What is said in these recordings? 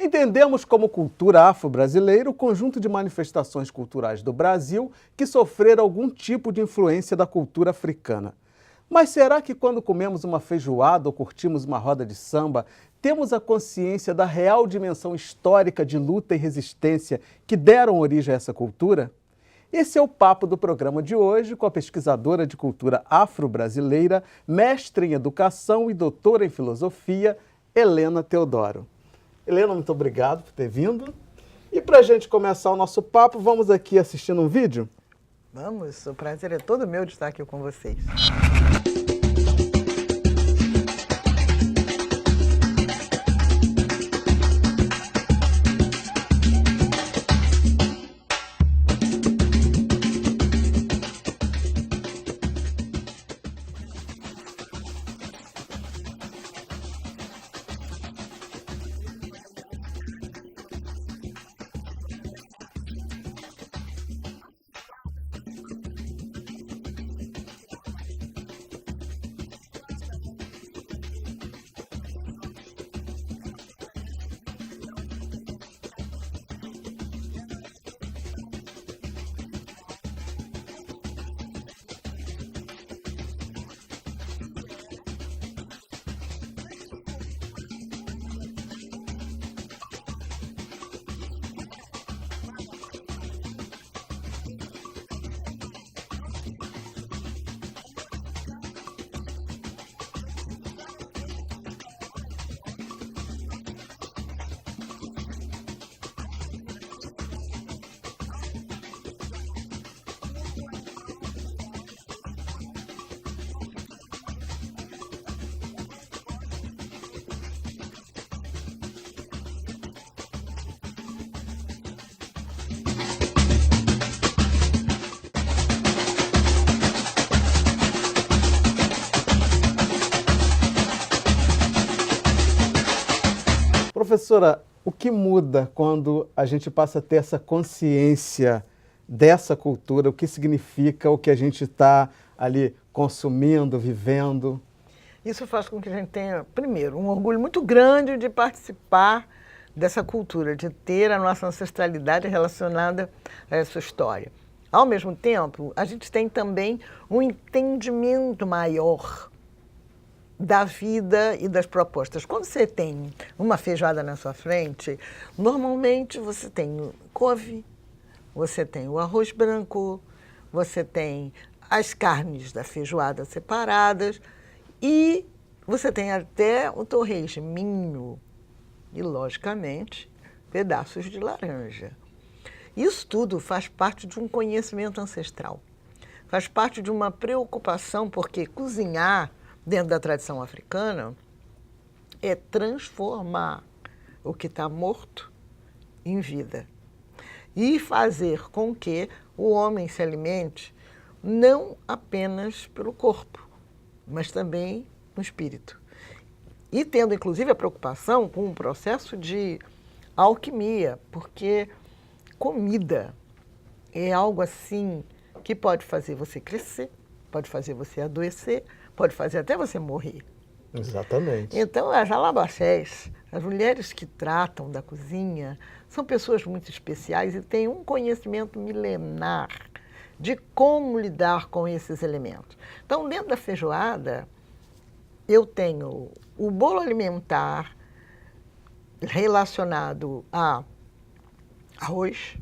Entendemos como cultura afro-brasileira o conjunto de manifestações culturais do Brasil que sofreram algum tipo de influência da cultura africana. Mas será que quando comemos uma feijoada ou curtimos uma roda de samba, temos a consciência da real dimensão histórica de luta e resistência que deram origem a essa cultura? Esse é o papo do programa de hoje com a pesquisadora de cultura afro-brasileira, mestre em educação e doutora em filosofia, Helena Teodoro. Helena, muito obrigado por ter vindo. E para a gente começar o nosso papo, vamos aqui assistindo um vídeo? Vamos, o prazer é todo meu de estar aqui com vocês. Professora, o que muda quando a gente passa a ter essa consciência dessa cultura? O que significa o que a gente está ali consumindo, vivendo? Isso faz com que a gente tenha, primeiro, um orgulho muito grande de participar dessa cultura, de ter a nossa ancestralidade relacionada a essa história. Ao mesmo tempo, a gente tem também um entendimento maior da vida e das propostas. Quando você tem uma feijoada na sua frente, normalmente você tem couve, você tem o arroz branco, você tem as carnes da feijoada separadas e você tem até o torresminho e, logicamente, pedaços de laranja. Isso tudo faz parte de um conhecimento ancestral, faz parte de uma preocupação, porque cozinhar dentro da tradição africana, é transformar o que está morto em vida e fazer com que o homem se alimente não apenas pelo corpo, mas também no espírito. E tendo, inclusive, a preocupação com o processo de alquimia, porque comida é algo assim que pode fazer você crescer, pode fazer você adoecer, pode fazer até você morrer. Exatamente. Então, as alabaxés, as mulheres que tratam da cozinha, são pessoas muito especiais e têm um conhecimento milenar de como lidar com esses elementos. Então, dentro da feijoada, eu tenho o bolo alimentar relacionado a arroz,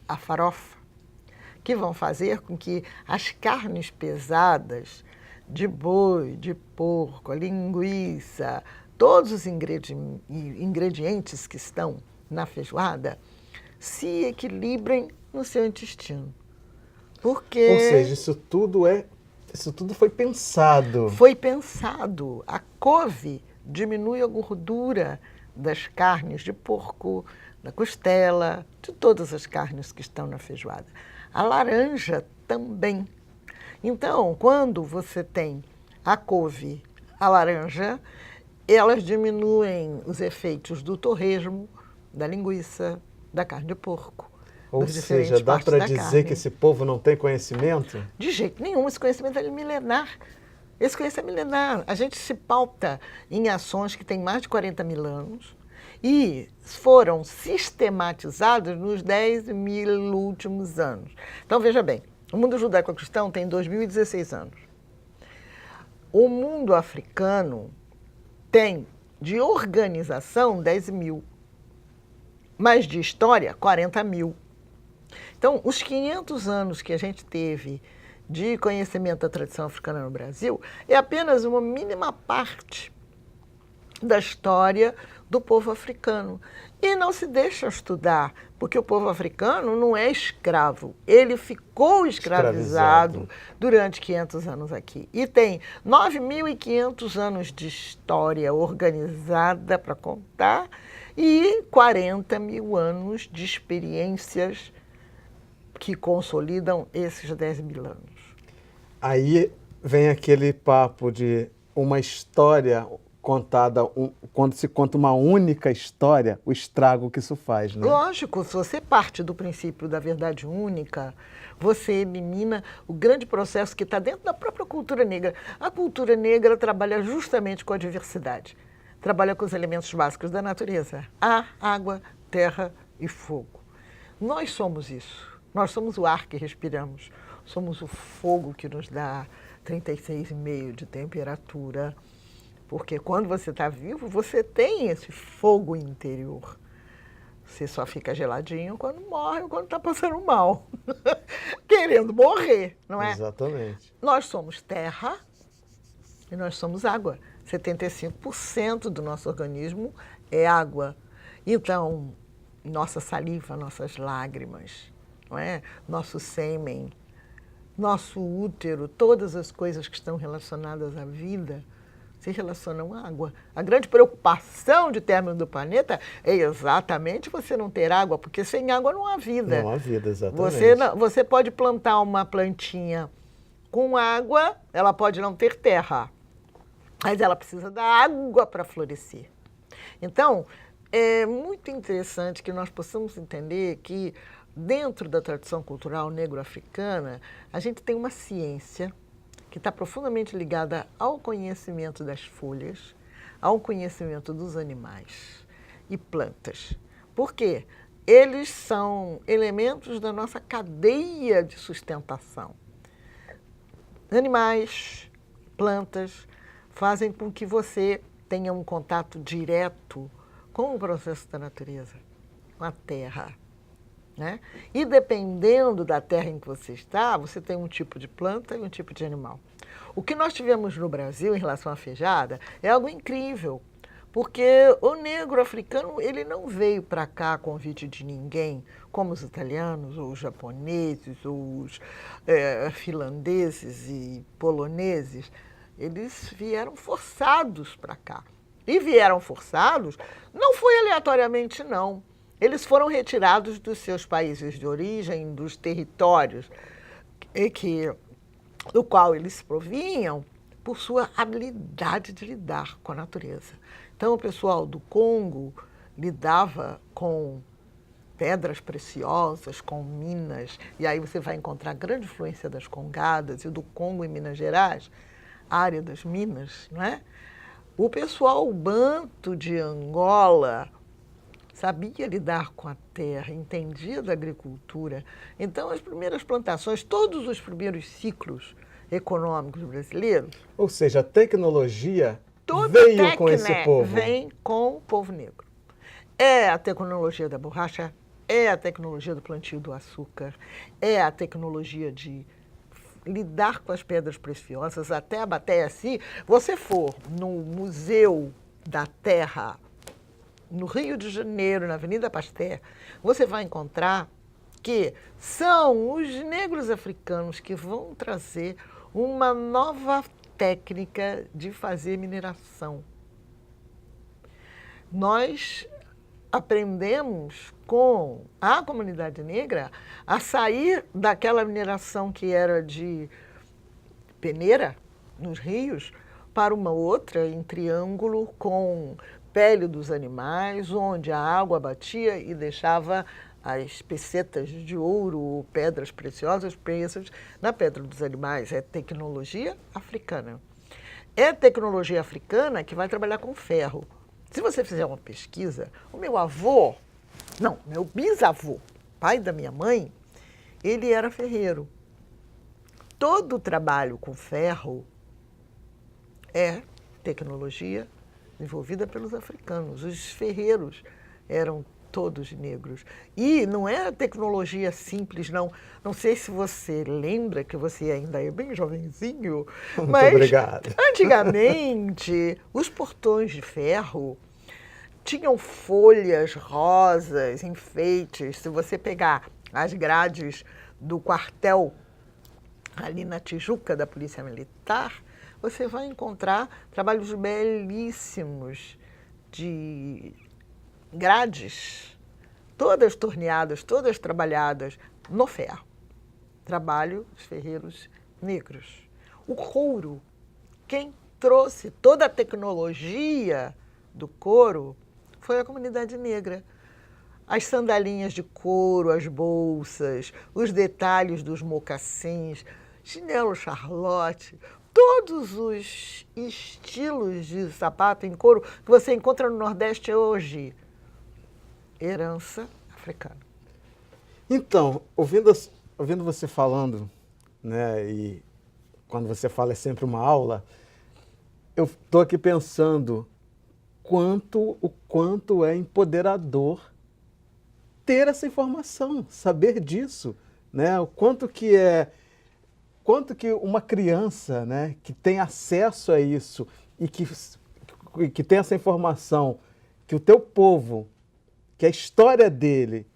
a farofa, que vão fazer com que as carnes pesadas de boi, de porco, a linguiça, todos os ingredientes que estão na feijoada se equilibrem no seu intestino. Porque ou seja, isso tudo foi pensado. Foi pensado. A couve diminui a gordura das carnes de porco, da costela, de todas as carnes que estão na feijoada. A laranja também. Então, quando você tem a couve, a laranja, elas diminuem os efeitos do torresmo, da linguiça, da carne de porco. Ou seja, dá para dizer que esse povo não tem conhecimento? De jeito nenhum, esse conhecimento é milenar. Esse conhecimento é milenar. A gente se pauta em ações que têm mais de 40 mil anos e foram sistematizadas nos 10 mil últimos anos. Então, veja bem, o mundo judaico-cristão tem 2016 anos. O mundo africano tem de organização 10 mil, mas de história 40 mil. Então, os 500 anos que a gente teve de conhecimento da tradição africana no Brasil é apenas uma mínima parte da história do povo africano. E não se deixa estudar, porque o povo africano não é escravo. Ele ficou escravizado durante 500 anos aqui. E tem 9.500 anos de história organizada para contar e 40 mil anos de experiências que consolidam esses 10 mil anos. Aí vem aquele papo de uma história contada, quando se conta uma única história, o estrago que isso faz, né? Lógico, se você parte do princípio da verdade única, você elimina o grande processo que está dentro da própria cultura negra. A cultura negra trabalha justamente com a diversidade, trabalha com os elementos básicos da natureza: ar, água, terra e fogo. Nós somos isso. Nós somos o ar que respiramos, somos o fogo que nos dá 36,5 de temperatura, porque quando você está vivo, você tem esse fogo interior. Você só fica geladinho quando morre ou quando está passando mal, querendo morrer, não é? Exatamente. Nós somos terra e nós somos água. 75% do nosso organismo é água. Então, nossa saliva, nossas lágrimas, não é? Nosso sêmen, nosso útero, todas as coisas que estão relacionadas à vida se relacionam à água. A grande preocupação de término do planeta é exatamente você não ter água, porque sem água não há vida. Não há vida, exatamente. Você pode plantar uma plantinha com água, ela pode não ter terra, mas ela precisa da água para florescer. Então, é muito interessante que nós possamos entender que dentro da tradição cultural negro-africana, a gente tem uma ciência que está profundamente ligada ao conhecimento das folhas, ao conhecimento dos animais e plantas. Por quê? Eles são elementos da nossa cadeia de sustentação. Animais, plantas, fazem com que você tenha um contato direto com o processo da natureza, com a terra, né? E dependendo da terra em que você está, você tem um tipo de planta e um tipo de animal. O que nós tivemos no Brasil em relação à feijoada é algo incrível, porque o negro africano ele não veio para cá a convite de ninguém, como os italianos, ou os japoneses, ou os finlandeses e poloneses. Eles vieram forçados para cá. E vieram forçados, não foi aleatoriamente, não. Eles foram retirados dos seus países de origem, dos territórios do qual eles provinham, por sua habilidade de lidar com a natureza. Então, o pessoal do Congo lidava com pedras preciosas, com minas, e aí você vai encontrar a grande influência das congadas e do Congo em Minas Gerais, a área das minas, não é? O pessoal banto de Angola sabia lidar com a terra, entendia da agricultura. Então, as primeiras plantações, todos os primeiros ciclos econômicos brasileiros... Ou seja, a tecnologia veio com esse povo. Vem com o povo negro. É a tecnologia da borracha, é a tecnologia do plantio do açúcar, é a tecnologia de lidar com as pedras preciosas, até a bateia. Se você for no Museu da Terra, no Rio de Janeiro, na Avenida Pasteur, você vai encontrar que são os negros africanos que vão trazer uma nova técnica de fazer mineração. Nós aprendemos com a comunidade negra a sair daquela mineração que era de peneira nos rios para uma outra em triângulo com pele dos animais, onde a água batia e deixava as pesetas de ouro ou pedras preciosas presas na pedra dos animais. É tecnologia africana. É tecnologia africana que vai trabalhar com ferro. Se você fizer uma pesquisa, o meu bisavô, pai da minha mãe, ele era ferreiro. Todo o trabalho com ferro é tecnologia desenvolvida pelos africanos. Os ferreiros eram todos negros. E não é tecnologia simples, não. Não sei se você lembra, que você ainda é bem jovenzinho, mas obrigado. Antigamente, os portões de ferro tinham folhas rosas, enfeites. Se você pegar as grades do quartel ali na Tijuca da Polícia Militar, você vai encontrar trabalhos belíssimos de grades, todas torneadas, todas trabalhadas no ferro. Trabalho dos ferreiros negros. O couro, quem trouxe toda a tecnologia do couro foi a comunidade negra. As sandalinhas de couro, as bolsas, os detalhes dos mocassins, chinelo Charlotte, todos os estilos de sapato em couro que você encontra no Nordeste hoje. Herança africana. Então, ouvindo você falando, né, e quando você fala é sempre uma aula, eu estou aqui pensando o quanto é empoderador ter essa informação, saber disso, né? O quanto que uma criança, né, que tem acesso a isso e que tem essa informação, que o teu povo, que a história dele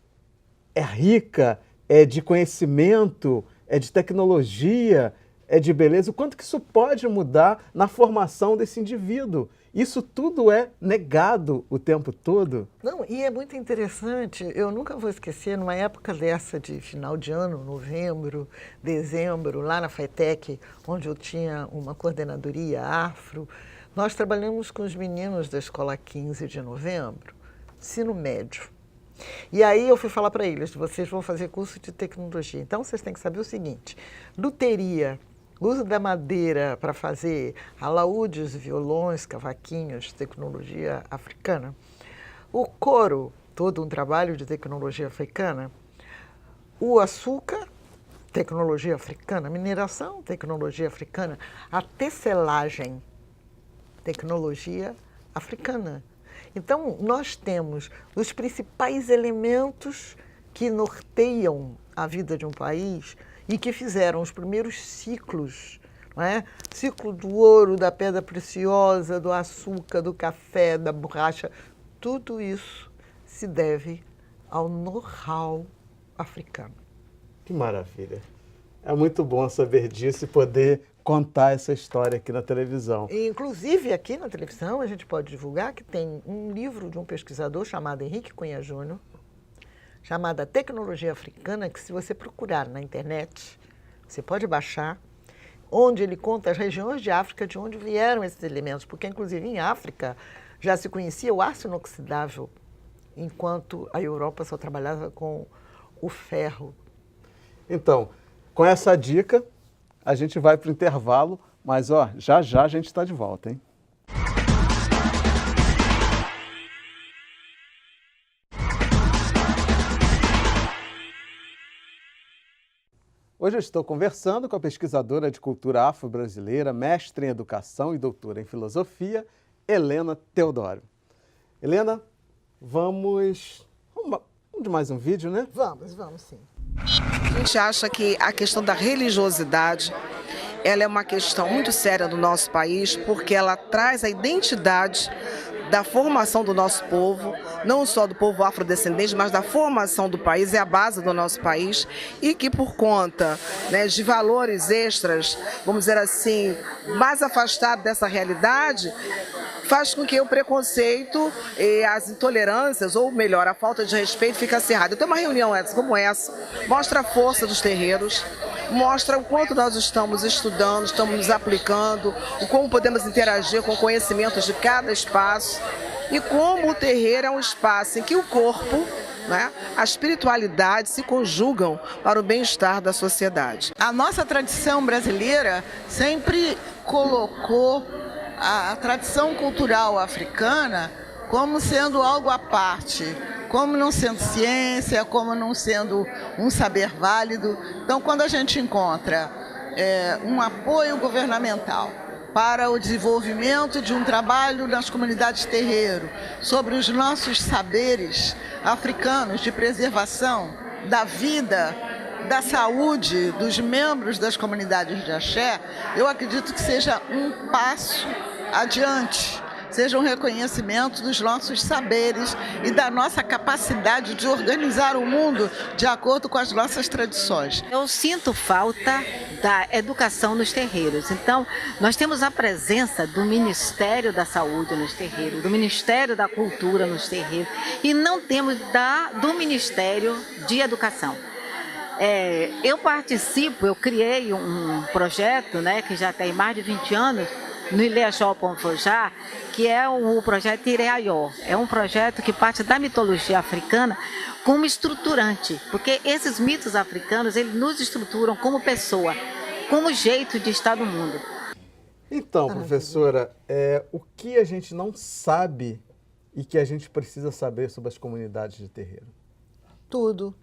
é rica, é de conhecimento, é de tecnologia, é de beleza, o quanto que isso pode mudar na formação desse indivíduo. Isso tudo é negado o tempo todo. Não, e é muito interessante, eu nunca vou esquecer, numa época dessa de final de ano, novembro, dezembro, lá na FATEC, onde eu tinha uma coordenadoria afro, nós trabalhamos com os meninos da escola 15 de novembro, ensino médio. E aí eu fui falar para eles, vocês vão fazer curso de tecnologia, então vocês têm que saber o seguinte, luteria, uso da madeira para fazer alaúdes, violões, cavaquinhos, tecnologia africana. O couro, todo um trabalho de tecnologia africana. O açúcar, tecnologia africana. Mineração, tecnologia africana. A tecelagem, tecnologia africana. Então, nós temos os principais elementos que norteiam a vida de um país e que fizeram os primeiros ciclos, não é? Ciclo do ouro, da pedra preciosa, do açúcar, do café, da borracha. Tudo isso se deve ao know-how africano. Que maravilha. É muito bom saber disso e poder contar essa história aqui na televisão. E, inclusive, aqui na televisão, a gente pode divulgar que tem um livro de um pesquisador chamado Henrique Cunha Júnior, chamada Tecnologia Africana, que se você procurar na internet, você pode baixar, onde ele conta as regiões de África de onde vieram esses elementos, porque, inclusive, em África já se conhecia o aço inoxidável, enquanto a Europa só trabalhava com o ferro. Então, com essa dica, a gente vai para o intervalo, mas já já a gente está de volta, hein? Hoje eu estou conversando com a pesquisadora de cultura afro-brasileira, mestre em educação e doutora em filosofia, Helena Teodoro. Helena, vamos de mais um vídeo, né? Vamos sim. A gente acha que a questão da religiosidade, ela é uma questão muito séria no nosso país, porque ela traz a identidade da formação do nosso povo, não só do povo afrodescendente, mas da formação do país, é a base do nosso país, e que por conta, né, de valores extras, vamos dizer assim, mais afastados dessa realidade, faz com que o preconceito e as intolerâncias, ou melhor, a falta de respeito fique acirrada. Então uma reunião como essa mostra a força dos terreiros, mostra o quanto nós estamos estudando, estamos nos aplicando, o como podemos interagir com conhecimentos de cada espaço e como o terreiro é um espaço em que o corpo, né, a espiritualidade se conjugam para o bem-estar da sociedade. A nossa tradição brasileira sempre colocou a tradição cultural africana como sendo algo à parte, como não sendo ciência, como não sendo um saber válido. Então, quando a gente encontra um apoio governamental para o desenvolvimento de um trabalho nas comunidades terreiro sobre os nossos saberes africanos de preservação da vida, da saúde dos membros das comunidades de axé, eu acredito que seja um passo adiante, seja um reconhecimento dos nossos saberes e da nossa capacidade de organizar o mundo de acordo com as nossas tradições. Eu sinto falta da educação nos terreiros. Então, nós temos a presença do Ministério da Saúde nos terreiros, do Ministério da Cultura nos terreiros, e não temos do Ministério de Educação. Eu criei um projeto, né, que já tem mais de 20 anos, no Ilhéajó Pomfojá, que é o projeto Ireaió. É um projeto que parte da mitologia africana como estruturante, porque esses mitos africanos, eles nos estruturam como pessoa, como jeito de estar no mundo. Então, professora, o que a gente não sabe e que a gente precisa saber sobre as comunidades de terreiro? Tudo.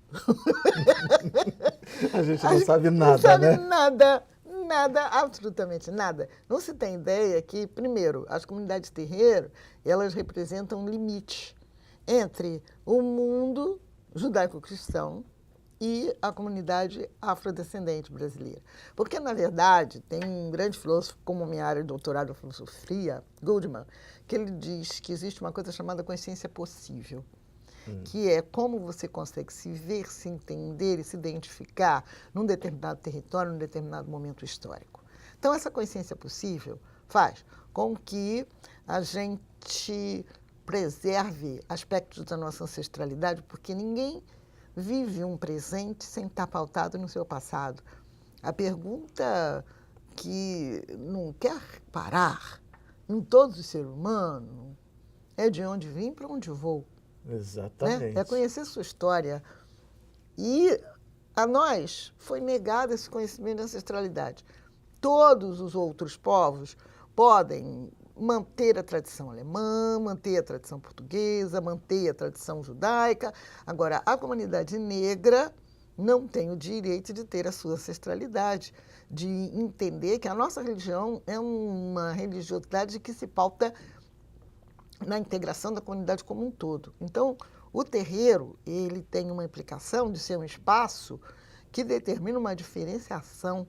A gente não sabe nada, não sabe né? Nada, absolutamente nada. Não se tem ideia que, primeiro, as comunidades de terreiro, elas representam um limite entre o mundo judaico-cristão e a comunidade afrodescendente brasileira. Porque, na verdade, tem um grande filósofo, como minha área de doutorado em filosofia, Goldman, que ele diz que existe uma coisa chamada consciência possível, que é como você consegue se ver, se entender e se identificar num determinado território, num determinado momento histórico. Então, essa consciência possível faz com que a gente preserve aspectos da nossa ancestralidade, porque ninguém vive um presente sem estar pautado no seu passado. A pergunta que não quer parar em todos os seres humanos é de onde vim para onde vou. Exatamente. Né? É conhecer sua história. E a nós foi negado esse conhecimento de ancestralidade. Todos os outros povos podem manter a tradição alemã, manter a tradição portuguesa, manter a tradição judaica. Agora, a comunidade negra não tem o direito de ter a sua ancestralidade, de entender que a nossa religião é uma religiosidade que se pauta na integração da comunidade como um todo. Então, o terreiro, ele tem uma implicação de ser um espaço que determina uma diferenciação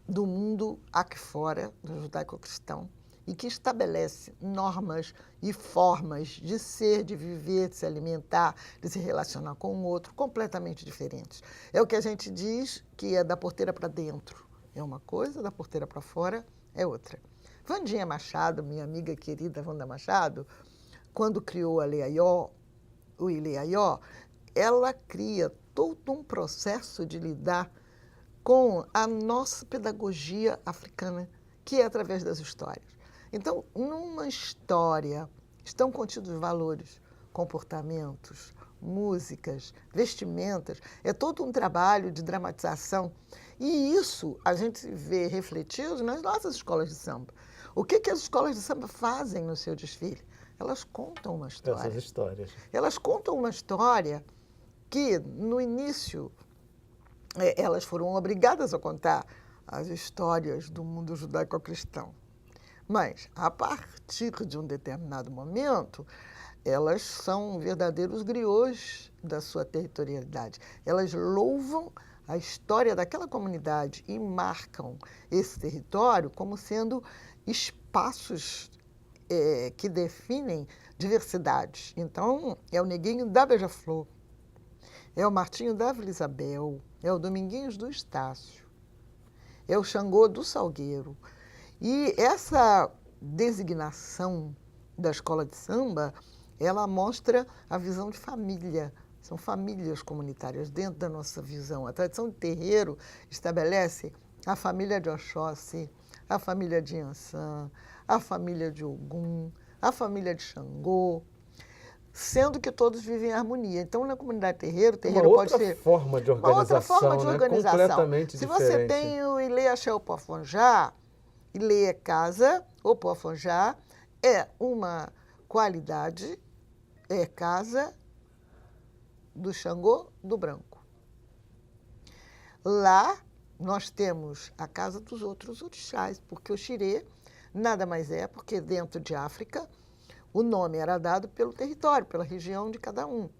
do mundo aqui fora, do judaico-cristão, e que estabelece normas e formas de ser, de viver, de se alimentar, de se relacionar com o outro, completamente diferentes. É o que a gente diz que é da porteira para dentro. É uma coisa, da porteira para fora é outra. Wandinha Machado, minha amiga querida Wanda Machado, quando criou o Ileaió, ela cria todo um processo de lidar com a nossa pedagogia africana, que é através das histórias. Então, numa história estão contidos valores, comportamentos, músicas, vestimentas, é todo um trabalho de dramatização. E isso a gente vê refletido nas nossas escolas de samba. O que as escolas de samba fazem no seu desfile? Elas contam uma história. Essas histórias. Elas contam uma história que, no início, elas foram obrigadas a contar as histórias do mundo judaico-cristão. Mas, a partir de um determinado momento, elas são verdadeiros griots da sua territorialidade. Elas louvam a história daquela comunidade e marcam esse território como sendo espaços que definem diversidades. Então, é o Neguinho da Beija-Flor, é o Martinho da Vila Isabel, é o Dominguinhos do Estácio, é o Xangô do Salgueiro. E essa designação da escola de samba, ela mostra a visão de família São famílias comunitárias dentro da nossa visão. A tradição de terreiro estabelece a família de Oxóssi, a família de Iansã, a família de Ogum, a família de Xangô, sendo que todos vivem em harmonia. Então, na comunidade terreiro, o terreiro pode ser forma de organização, uma outra forma de organização. Completamente Se diferente. você tem o Ilê Axé Opoafonjá, Ilê é casa, Opoafonjá é uma qualidade, é casa do Xangô do branco. Lá nós temos a casa dos outros orixás, porque o Xirê nada mais é porque dentro de África o nome era dado pelo território, pela região de cada um.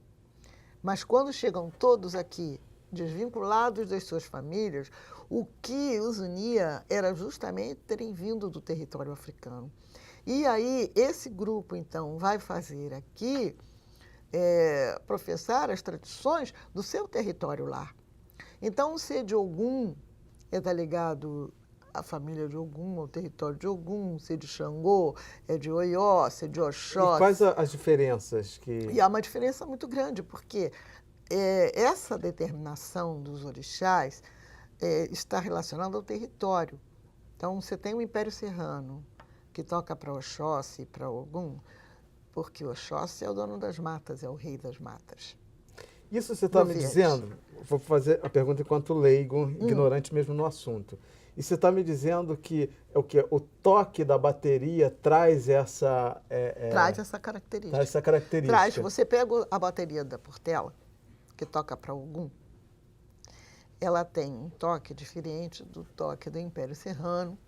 Mas quando chegam todos aqui desvinculados das suas famílias, o que os unia era justamente terem vindo do território africano. E aí esse grupo, então, vai fazer aqui professar as tradições do seu território lá. Então, o ser de Ogum está ligado à família de Ogum, ao território de Ogum, o ser de Xangô é de Oió, ser de Oxóssi. E quais as diferenças que... E há uma diferença muito grande, porque essa determinação dos orixás está relacionada ao território. Então, você tem o Império Serrano, que toca para Oxóssi e para Ogum, porque Oxóssi é o dono das matas, é o rei das matas. Isso você está me dizendo, vou fazer a pergunta enquanto leigo, ignorante mesmo no assunto. E você está me dizendo que o toque da bateria traz essa... traz essa característica. Traz essa característica. Traz. Você pega a bateria da Portela, que toca para Ogum, ela tem um toque diferente do toque do Império Serrano,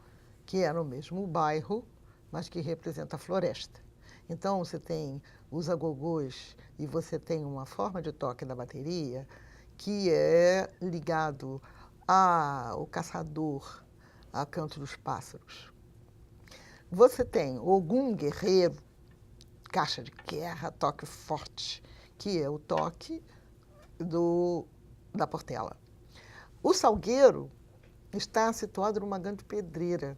que é no mesmo bairro, mas que representa a floresta. Então, você tem os agogôs e você tem uma forma de toque da bateria que é ligado ao caçador, a canto dos pássaros. Você tem Ogum guerreiro, caixa de guerra, toque forte, que é o toque da Portela. O salgueiro está situado numa grande pedreira.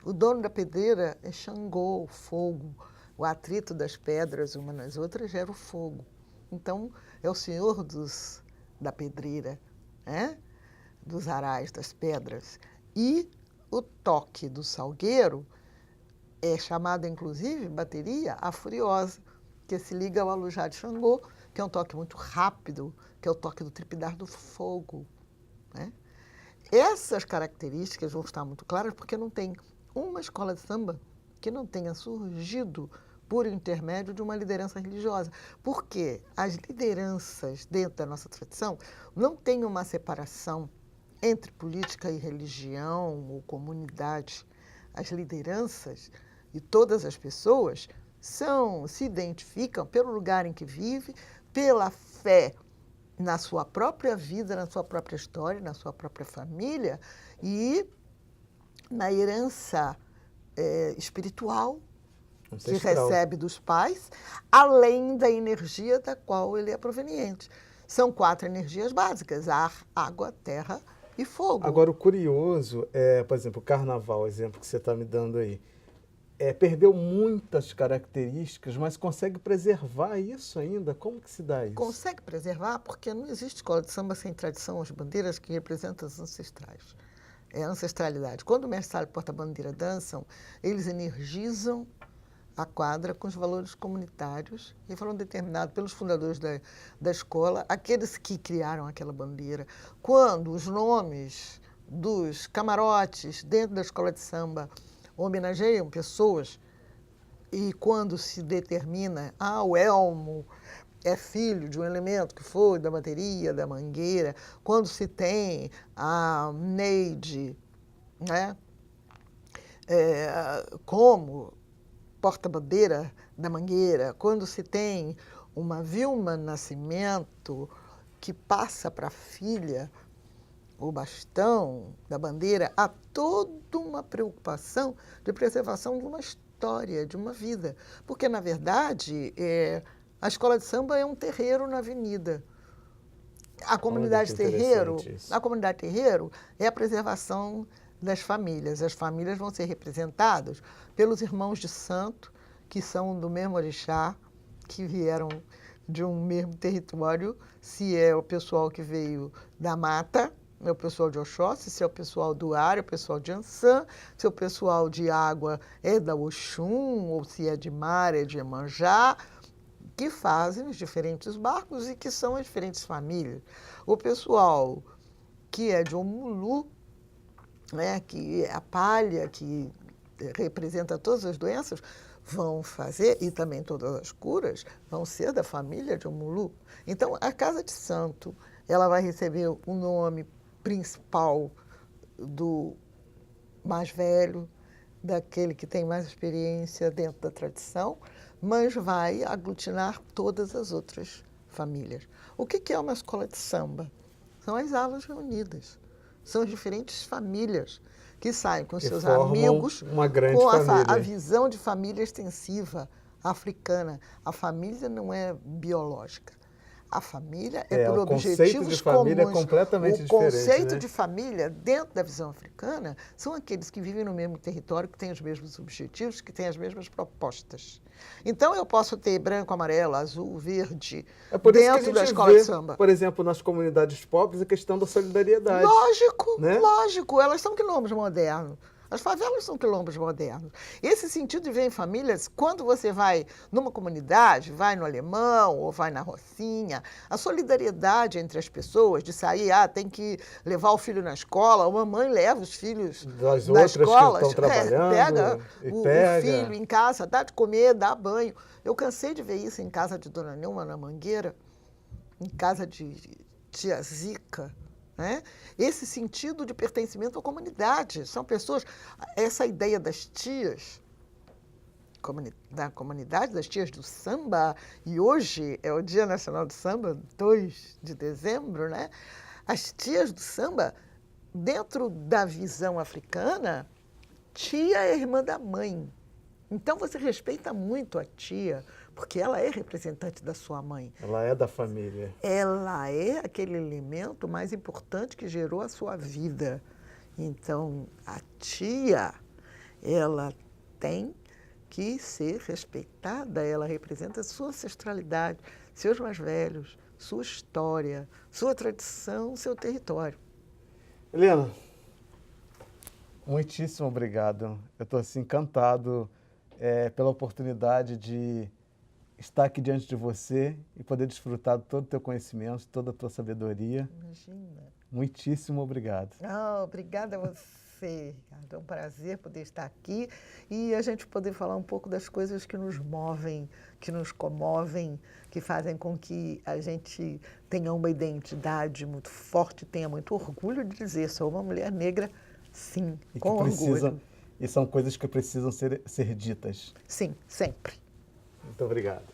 O dono da pedreira é Xangô, o fogo. O atrito das pedras umas nas outras gera o fogo. Então, é o senhor da pedreira, né? Dos arais, das pedras. E o toque do salgueiro é chamado, inclusive, bateria a furiosa, que se liga ao alujá de Xangô, que é um toque muito rápido, que é o toque do tripidar do fogo, né? Essas características vão estar muito claras porque não tem uma escola de samba que não tenha surgido por intermédio de uma liderança religiosa. Porque as lideranças dentro da nossa tradição não têm uma separação entre política e religião ou comunidade. As lideranças e todas as pessoas se identificam pelo lugar em que vive, pela fé na sua própria vida, na sua própria história, na sua própria família e na herança espiritual que recebe dos pais, além da energia da qual ele é proveniente. São 4 energias básicas: ar, água, terra e fogo. Agora, o curioso é, por exemplo, o carnaval, exemplo que você está me dando aí, perdeu muitas características, mas consegue preservar isso ainda? Como que se dá isso? Consegue preservar porque não existe escola de samba sem tradição, as bandeiras que representam os ancestrais. É a ancestralidade. Quando o mestre Sala e o porta-bandeira dançam, eles energizam a quadra com os valores comunitários e foram determinados pelos fundadores da escola, aqueles que criaram aquela bandeira. Quando os nomes dos camarotes dentro da escola de samba homenageiam pessoas e quando se determina, o elmo é filho de um elemento que foi da bateria, da mangueira, quando se tem a Neide, né, como porta-bandeira da mangueira, quando se tem uma Vilma Nascimento que passa para a filha o bastão da bandeira, há toda uma preocupação de preservação de uma história, de uma vida. Porque, na verdade, a escola de samba é um terreiro na avenida. A comunidade terreiro é a preservação das famílias. As famílias vão ser representadas pelos irmãos de santo, que são do mesmo orixá, que vieram de um mesmo território, se é o pessoal que veio da mata, é o pessoal de Oxóssi, se é o pessoal do ar, é o pessoal de Ançã, se é o pessoal de água é da Oxum, ou se é de mar, é de Iemanjá, que fazem os diferentes barcos e que são as diferentes famílias. O pessoal que é de Omulu, né, que é a palha, que representa todas as doenças, vão fazer, e também todas as curas, vão ser da família de Omulu. Então, a Casa de Santo, ela vai receber o nome principal do mais velho, daquele que tem mais experiência dentro da tradição, mas vai aglutinar todas as outras famílias. O que é uma escola de samba? São as alas reunidas, são as diferentes famílias que saem com seus amigos, uma grande com família. a visão de família extensiva africana. A família não é biológica. A família é por objetivos comuns. O conceito de família é completamente diferente. O conceito de família, dentro da visão africana, são aqueles que vivem no mesmo território, que têm os mesmos objetivos, que têm as mesmas propostas. Então, eu posso ter branco, amarelo, azul, verde, dentro da escola de samba. Por exemplo, nas comunidades pobres, a questão da solidariedade. Lógico, né? Lógico. Elas são quilombos modernos. As favelas são quilombos modernos. Esse sentido de ver em famílias, quando você vai numa comunidade, vai no Alemão ou vai na Rocinha, a solidariedade entre as pessoas, de sair, tem que levar o filho na escola, uma mãe leva os filhos das na escola, que estão trabalhando, pega pega o filho em casa, dá de comer, dá banho. Eu cansei de ver isso em casa de Dona Neuma, na Mangueira, em casa de tia Zica, né? Esse sentido de pertencimento à comunidade. São pessoas, essa ideia das tias, da comunidade, das tias do samba, e hoje é o Dia Nacional do Samba, 2 de dezembro, né? As tias do samba, dentro da visão africana, tia é irmã da mãe. Então, você respeita muito a tia, porque ela é representante da sua mãe. Ela é da família. Ela é aquele elemento mais importante que gerou a sua vida. Então, a tia, ela tem que ser respeitada, ela representa a sua ancestralidade, seus mais velhos, sua história, sua tradição, seu território. Helena, muitíssimo obrigado. Eu estou assim, encantado pela oportunidade de estar aqui diante de você e poder desfrutar de todo o teu conhecimento, toda a tua sabedoria. Imagina. Muitíssimo obrigado. Obrigada a você, Ricardo. É um prazer poder estar aqui e a gente poder falar um pouco das coisas que nos movem, que nos comovem, que fazem com que a gente tenha uma identidade muito forte, tenha muito orgulho de dizer, sou uma mulher negra, sim, e com orgulho. E são coisas que precisam ser ditas. Sim, sempre. Muito obrigado.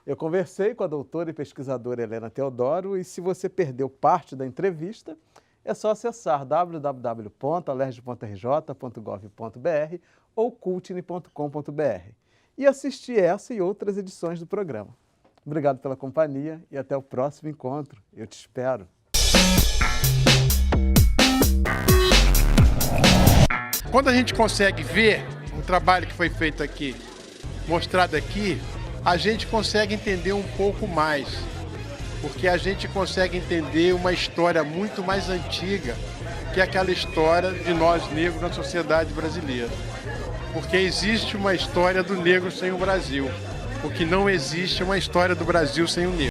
Eu conversei com a doutora e pesquisadora Helena Teodoro e se você perdeu parte da entrevista, é só acessar www.alerj.rj.gov.br ou cultine.com.br e assistir essa e outras edições do programa. Obrigado pela companhia e até o próximo encontro. Eu te espero. Quando a gente consegue ver o trabalho que foi feito aqui, mostrado aqui, a gente consegue entender um pouco mais, porque a gente consegue entender uma história muito mais antiga que aquela história de nós negros na sociedade brasileira. Porque existe uma história do negro sem o Brasil, porque não existe uma história do Brasil sem o negro.